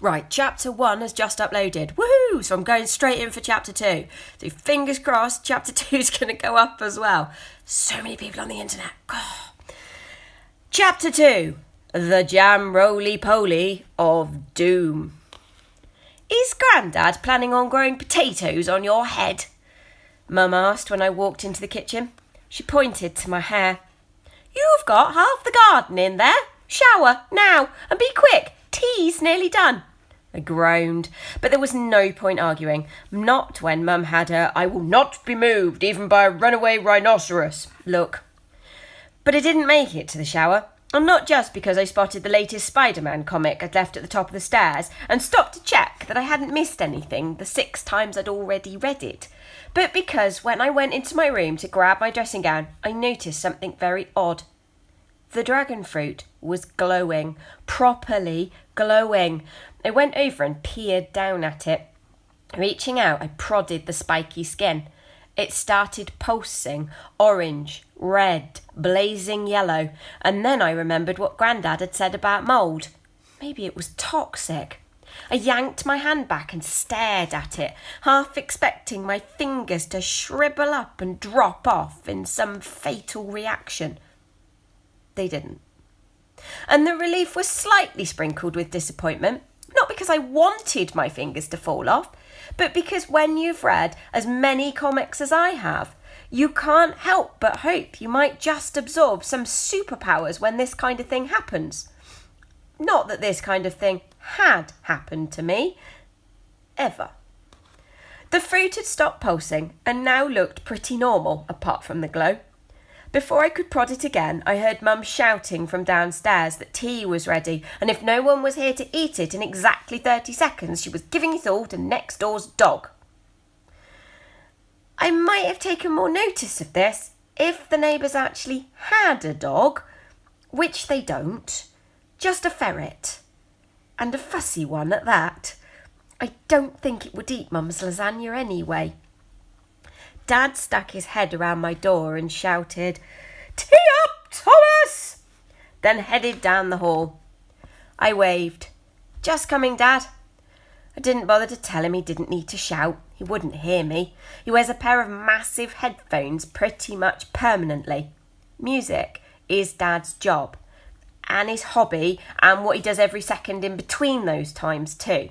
Right, Chapter 1 has just uploaded. Woohoo! So I'm going straight in for Chapter 2. So fingers crossed, Chapter 2 is going to go up as well. So many people on the internet. God. Chapter 2. The Jam Roly-Poly of Doom. Is Grandad planning on growing potatoes on your head? Mum asked when I walked into the kitchen. She pointed to my hair. You've got half the garden in there. Shower, now, and be quick. Tea's nearly done. I groaned, but there was no point arguing. Not when Mum had her "I will not be moved, even by a runaway rhinoceros" look. But I didn't make it to the shower, and not just because I spotted the latest Spider-Man comic I'd left at the top of the stairs and stopped to check that I hadn't missed anything the 6 times I'd already read it, but because when I went into my room to grab my dressing gown, I noticed something very odd. The dragon fruit was glowing, properly glowing. I went over and peered down at it. Reaching out, I prodded the spiky skin. It started pulsing, orange, red, blazing yellow, and then I remembered what Grandad had said about mould. Maybe it was toxic. I yanked my hand back and stared at it, half expecting my fingers to shrivel up and drop off in some fatal reaction. They didn't. And the relief was slightly sprinkled with disappointment, not because I wanted my fingers to fall off, but because when you've read as many comics as I have, you can't help but hope you might just absorb some superpowers when this kind of thing happens. Not that this kind of thing had happened to me, ever. The fruit had stopped pulsing and now looked pretty normal, apart from the glow. Before I could prod it again, I heard Mum shouting from downstairs that tea was ready, and if no one was here to eat it in exactly 30 seconds, she was giving it all to next door's dog. I might have taken more notice of this if the neighbours actually had a dog, which they don't, just a ferret, and a fussy one at that. I don't think it would eat Mum's lasagna anyway. Dad stuck his head around my door and shouted, "Tea up, Thomas!" then headed down the hall. I waved. "Just coming, Dad." I didn't bother to tell him he didn't need to shout. He wouldn't hear me. He wears a pair of massive headphones pretty much permanently. Music is Dad's job, and his hobby, and what he does every second in between those times too.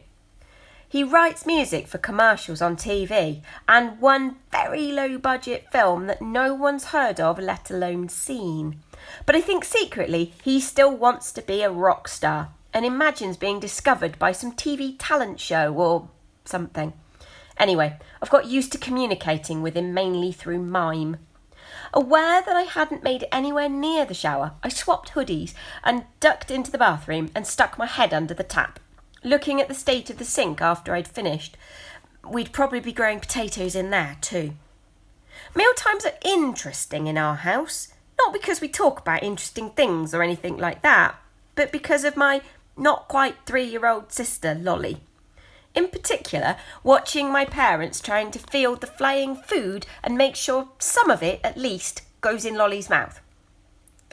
He writes music for commercials on TV and one very low-budget film that no one's heard of, let alone seen. But I think secretly he still wants to be a rock star and imagines being discovered by some TV talent show or something. Anyway, I've got used to communicating with him mainly through mime. Aware that I hadn't made it anywhere near the shower, I swapped hoodies and ducked into the bathroom and stuck my head under the tap. Looking at the state of the sink after I'd finished, we'd probably be growing potatoes in there too. Mealtimes are interesting in our house, not because we talk about interesting things or anything like that, but because of my not quite 3-year-old sister, Lolly. In particular, watching my parents trying to field the flying food and make sure some of it, at least, goes in Lolly's mouth.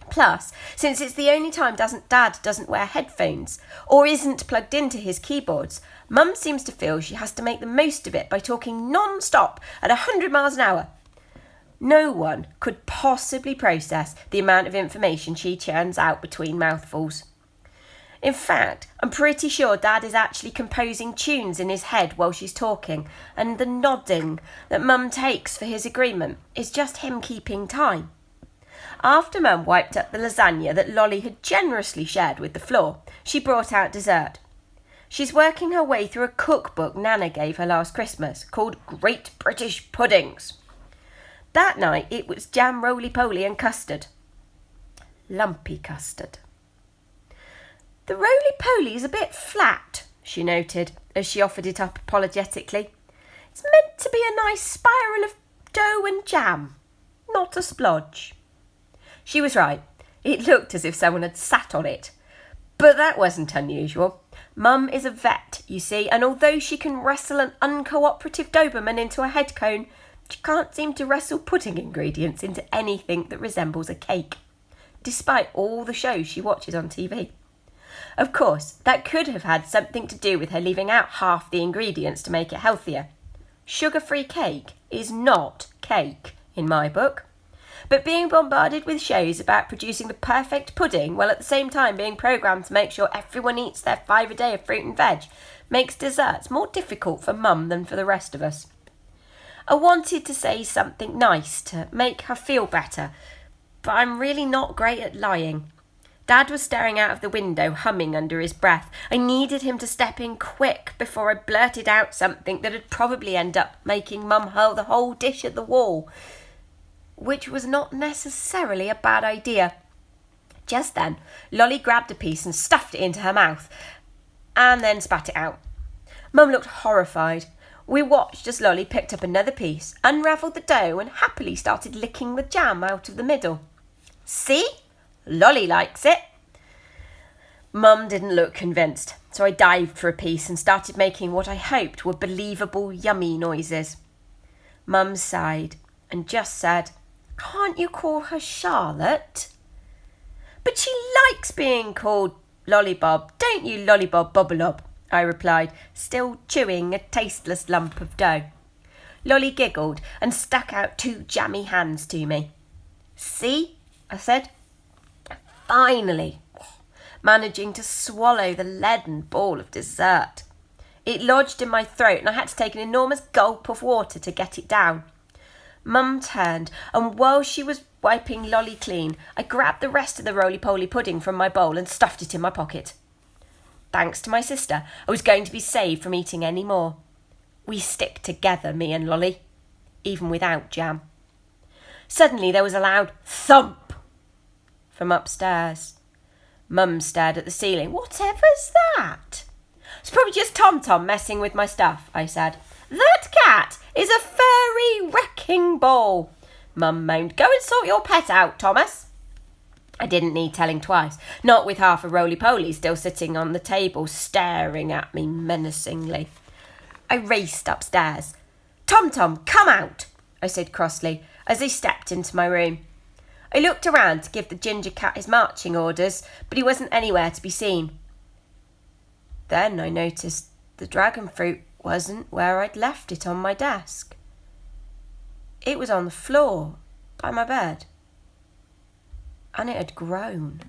Plus, since it's the only time Dad doesn't wear headphones or isn't plugged into his keyboards, Mum seems to feel she has to make the most of it by talking non-stop at 100 miles an hour. No one could possibly process the amount of information she churns out between mouthfuls. In fact, I'm pretty sure Dad is actually composing tunes in his head while she's talking, and the nodding that Mum takes for his agreement is just him keeping time. After Mum wiped up the lasagna that Lolly had generously shared with the floor, she brought out dessert. She's working her way through a cookbook Nana gave her last Christmas called Great British Puddings. That night it was jam roly-poly and custard. Lumpy custard. "The roly-poly's a bit flat," she noted as she offered it up apologetically. "It's meant to be a nice spiral of dough and jam, not a splodge." She was right. It looked as if someone had sat on it. But that wasn't unusual. Mum is a vet, you see, and although she can wrestle an uncooperative Doberman into a head cone, she can't seem to wrestle pudding ingredients into anything that resembles a cake, despite all the shows she watches on TV. Of course, that could have had something to do with her leaving out half the ingredients to make it healthier. Sugar-free cake is not cake in my book. But being bombarded with shows about producing the perfect pudding while at the same time being programmed to make sure everyone eats their 5 a day of fruit and veg makes desserts more difficult for Mum than for the rest of us. I wanted to say something nice to make her feel better, but I'm really not great at lying. Dad was staring out of the window, humming under his breath. I needed him to step in quick before I blurted out something that would probably end up making Mum hurl the whole dish at the wall, which was not necessarily a bad idea. Just then, Lolly grabbed a piece and stuffed it into her mouth, and then spat it out. Mum looked horrified. We watched as Lolly picked up another piece, unravelled the dough, and happily started licking the jam out of the middle. See? Lolly likes it. Mum didn't look convinced, so I dived for a piece and started making what I hoped were believable yummy noises. Mum sighed and just said, "Can't you call her Charlotte?" "But she likes being called Lollybob, don't you, Lollybob Bobbleob?" I replied, still chewing a tasteless lump of dough. Lolly giggled and stuck out 2 jammy hands to me. "See?" I said. Finally, managing to swallow the leaden ball of dessert. It lodged in my throat and I had to take an enormous gulp of water to get it down. Mum turned, and while she was wiping Lolly clean, I grabbed the rest of the roly-poly pudding from my bowl and stuffed it in my pocket. Thanks to my sister, I was going to be saved from eating any more. We stick together, me and Lolly, even without jam. Suddenly there was a loud thump from upstairs. Mum stared at the ceiling. "Whatever's that?" "It's probably just Tom-Tom messing with my stuff," I said. "That cat is a furry wrecking ball," Mum moaned. "Go and sort your pet out, Thomas." I didn't need telling twice, not with half a roly-poly still sitting on the table staring at me menacingly. I raced upstairs. "Tom-Tom, come out," I said crossly as he stepped into my room. I looked around to give the ginger cat his marching orders, but he wasn't anywhere to be seen. Then I noticed the dragon fruit wasn't where I'd left it on my desk. It was on the floor by my bed, and it had grown.